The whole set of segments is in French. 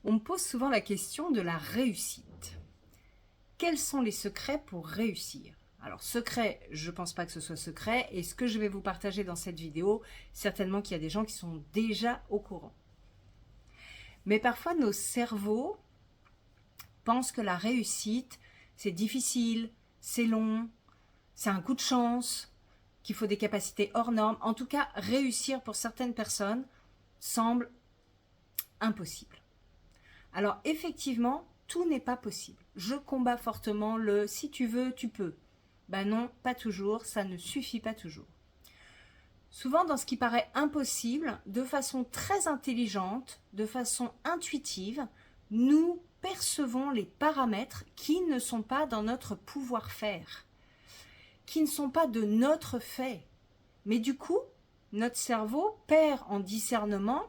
On me pose souvent la question de la réussite. Quels sont les secrets pour réussir? Alors secret, je ne pense pas que ce soit secret, et ce que je vais vous partager dans cette vidéo, certainement qu'il y a des gens qui sont déjà au courant. Mais parfois nos cerveaux pensent que la réussite, c'est difficile, c'est long, c'est un coup de chance, qu'il faut des capacités hors normes. En tout cas, réussir pour certaines personnes semble impossible. Alors effectivement, tout n'est pas possible. Je combats fortement le « si tu veux, tu peux ». Ben non, pas toujours, ça ne suffit pas toujours. Souvent, dans ce qui paraît impossible, de façon très intelligente, de façon intuitive, nous percevons les paramètres qui ne sont pas dans notre pouvoir-faire, qui ne sont pas de notre fait. Mais du coup, notre cerveau perd en discernement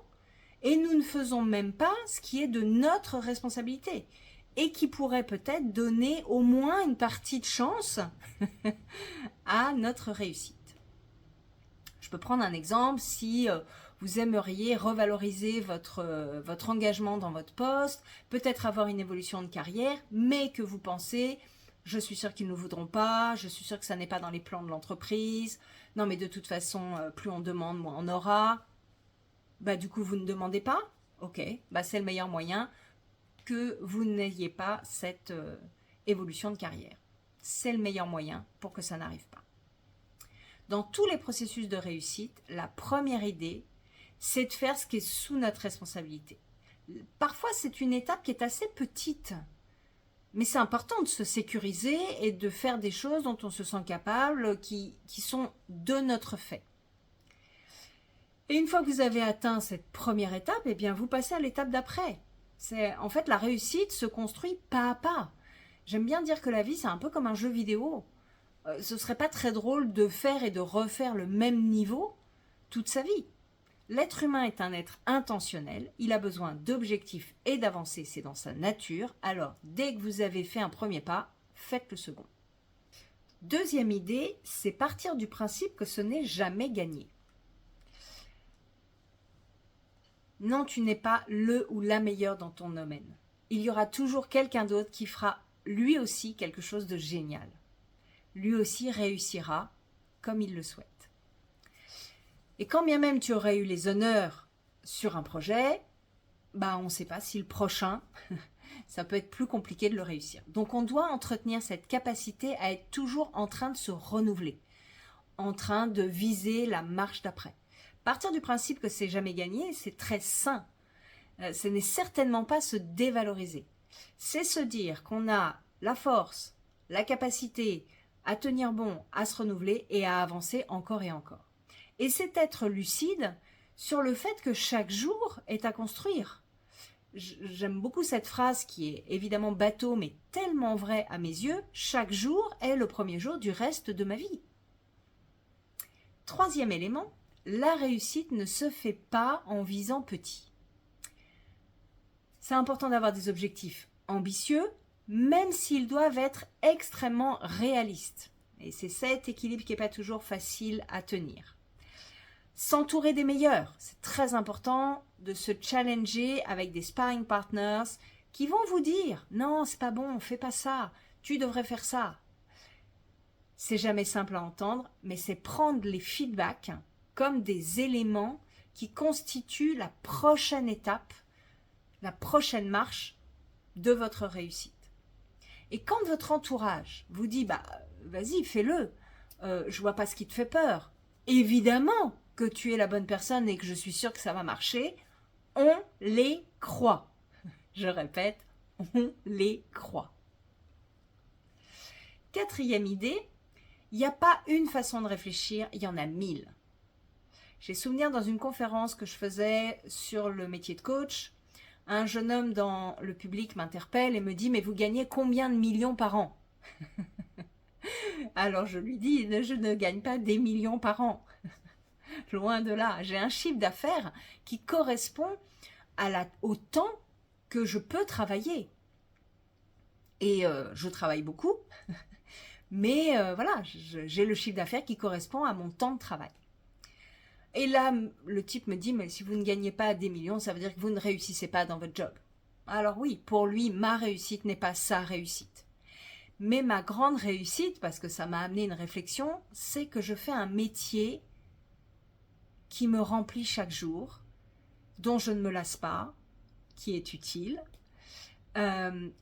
et nous ne faisons même pas ce qui est de notre responsabilité et qui pourrait peut-être donner au moins une partie de chance à notre réussite. Je peux prendre un exemple. Si vous aimeriez revaloriser votre engagement dans votre poste, peut-être avoir une évolution de carrière, mais que vous pensez « je suis sûr qu'ils ne voudront pas, je suis sûr que ça n'est pas dans les plans de l'entreprise, non mais de toute façon, plus on demande, moins on aura », bah du coup vous ne demandez pas, ok, bah c'est le meilleur moyen que vous n'ayez pas cette évolution de carrière. C'est le meilleur moyen pour que ça n'arrive pas. Dans tous les processus de réussite, la première idée, c'est de faire ce qui est sous notre responsabilité. Parfois, c'est une étape qui est assez petite, mais c'est important de se sécuriser et de faire des choses dont on se sent capable, qui sont de notre fait. Et une fois que vous avez atteint cette première étape, eh bien, vous passez à l'étape d'après. En fait, la réussite se construit pas à pas. J'aime bien dire que la vie, c'est un peu comme un jeu vidéo. Ce serait pas très drôle de faire et de refaire le même niveau toute sa vie. L'être humain est un être intentionnel, il a besoin d'objectifs et d'avancer, c'est dans sa nature. Alors, dès que vous avez fait un premier pas, faites le second. Deuxième idée, c'est partir du principe que ce n'est jamais gagné. Non, tu n'es pas le ou la meilleure dans ton domaine. Il y aura toujours quelqu'un d'autre qui fera lui aussi quelque chose de génial. Lui aussi réussira comme il le souhaite. Et quand bien même tu aurais eu les honneurs sur un projet, bah on ne sait pas si le prochain, ça peut être plus compliqué de le réussir. Donc on doit entretenir cette capacité à être toujours en train de se renouveler, en train de viser la marche d'après. Partir du principe que c'est jamais gagné, c'est très sain. Ce n'est certainement pas se dévaloriser. C'est se dire qu'on a la force, la capacité à tenir bon, à se renouveler et à avancer encore et encore. Et c'est être lucide sur le fait que chaque jour est à construire. J'aime beaucoup cette phrase qui est évidemment bateau mais tellement vraie à mes yeux. Chaque jour est le premier jour du reste de ma vie. Troisième élément, la réussite ne se fait pas en visant petit. C'est important d'avoir des objectifs ambitieux, même s'ils doivent être extrêmement réalistes. Et c'est cet équilibre qui n'est pas toujours facile à tenir. S'entourer des meilleurs, c'est très important de se challenger avec des sparring partners qui vont vous dire « Non, c'est pas bon, fais pas ça, tu devrais faire ça ». C'est jamais simple à entendre, mais c'est prendre les feedbacks comme des éléments qui constituent la prochaine étape, la prochaine marche de votre réussite. Et quand votre entourage vous dit bah vas-y fais-le, je vois pas ce qui te fait peur, évidemment que tu es la bonne personne et que je suis sûre que ça va marcher, on les croit. Je répète, on les croit. Quatrième idée, il n'y a pas une façon de réfléchir, il y en a 1000. J'ai souvenir dans une conférence que je faisais sur le métier de coach, un jeune homme dans le public m'interpelle et me dit « Mais vous gagnez combien de millions par an ?» Alors je lui dis « Je ne gagne pas des millions par an. » Loin de là, j'ai un chiffre d'affaires qui correspond au temps que je peux travailler. Et je travaille beaucoup, mais voilà, j'ai le chiffre d'affaires qui correspond à mon temps de travail. Et là, le type me dit, mais si vous ne gagnez pas des millions, ça veut dire que vous ne réussissez pas dans votre job. Alors oui, pour lui, ma réussite n'est pas sa réussite. Mais ma grande réussite, parce que ça m'a amené une réflexion, c'est que je fais un métier qui me remplit chaque jour, dont je ne me lasse pas, qui est utile,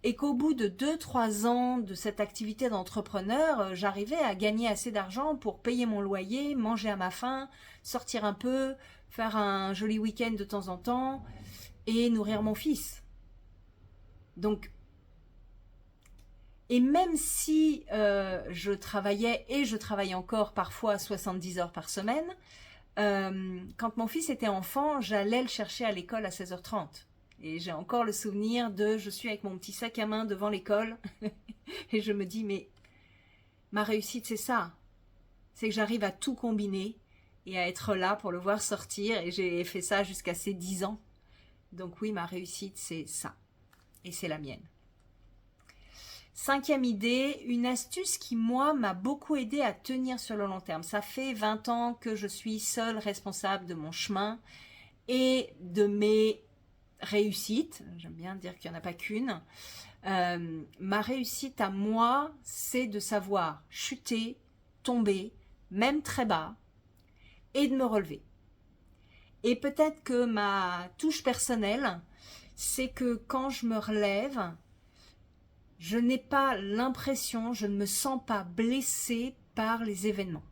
et qu'au bout de 2-3 ans de cette activité d'entrepreneur, j'arrivais à gagner assez d'argent pour payer mon loyer, manger à ma faim, sortir un peu, faire un joli week-end de temps en temps et nourrir mon fils. Donc, et même si je travaillais, et je travaille encore parfois 70 heures par semaine, quand mon fils était enfant, j'allais le chercher à l'école à 16h30. Et j'ai encore le souvenir de, je suis avec mon petit sac à main devant l'école et je me dis, mais ma réussite c'est ça, c'est que j'arrive à tout combiner et à être là pour le voir sortir, et j'ai fait ça jusqu'à ses 10 ans. Donc oui, ma réussite c'est ça, et c'est la mienne. 5e idée, une astuce qui moi m'a beaucoup aidé à tenir sur le long terme. Ça fait 20 ans que je suis seule responsable de mon chemin et de mes réussite, j'aime bien dire qu'il n'y en a pas qu'une. Ma réussite à moi, c'est de savoir chuter, tomber, même très bas, et de me relever. Et peut-être que ma touche personnelle, c'est que quand je me relève, je n'ai pas l'impression, je ne me sens pas blessée par les événements.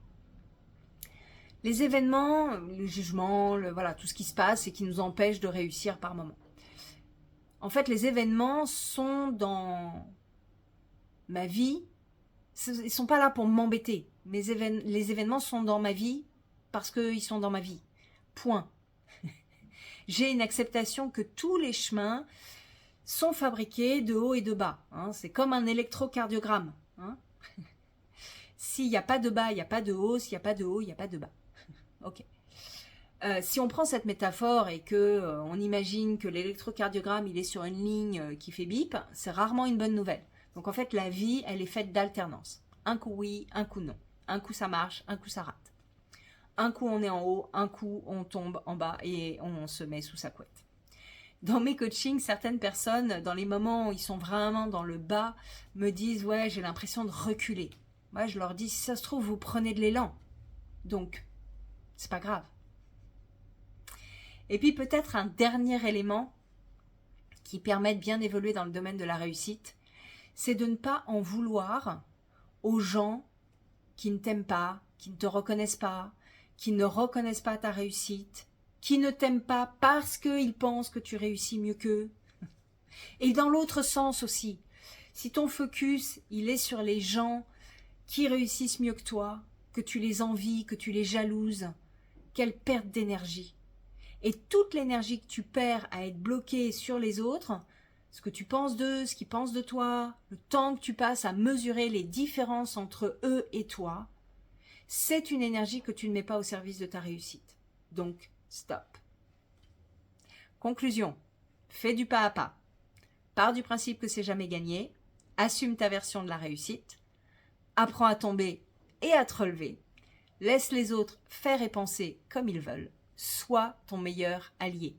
Les événements, le jugement, voilà, tout ce qui se passe et qui nous empêche de réussir par moments. En fait, les événements sont dans ma vie. Ils ne sont pas là pour m'embêter. Les événements sont dans ma vie parce qu'ils sont dans ma vie. Point. J'ai une acceptation que tous les chemins sont fabriqués de haut et de bas. Hein. C'est comme un électrocardiogramme. Hein. S'il n'y a pas de bas, il n'y a pas de haut. S'il n'y a pas de haut, il n'y a pas de bas. Ok. Si on prend cette métaphore et que on imagine que l'électrocardiogramme il est sur une ligne qui fait bip, c'est rarement une bonne nouvelle. Donc en fait la vie elle est faite d'alternance. Un coup oui, un coup non. Un coup ça marche, un coup ça rate. Un coup on est en haut, un coup on tombe en bas et on se met sous sa couette. Dans mes coachings, certaines personnes, dans les moments où ils sont vraiment dans le bas, me disent « Ouais, j'ai l'impression de reculer ». Moi, je leur dis « Si ça se trouve, vous prenez de l'élan. Donc, c'est pas grave. » Et puis peut-être un dernier élément qui permet de bien évoluer dans le domaine de la réussite, c'est de ne pas en vouloir aux gens qui ne t'aiment pas, qui ne te reconnaissent pas, qui ne reconnaissent pas ta réussite, qui ne t'aiment pas parce qu'ils pensent que tu réussis mieux qu'eux. Et dans l'autre sens aussi, si ton focus il est sur les gens qui réussissent mieux que toi, que tu les envies, que tu les jalouses, quelle perte d'énergie. Et toute l'énergie que tu perds à être bloqué sur les autres, ce que tu penses d'eux, ce qu'ils pensent de toi, le temps que tu passes à mesurer les différences entre eux et toi, c'est une énergie que tu ne mets pas au service de ta réussite. Donc, stop. Conclusion, fais du pas à pas. Pars du principe que c'est jamais gagné, assume ta version de la réussite, apprends à tomber et à te relever, laisse les autres faire et penser comme ils veulent. Sois ton meilleur allié.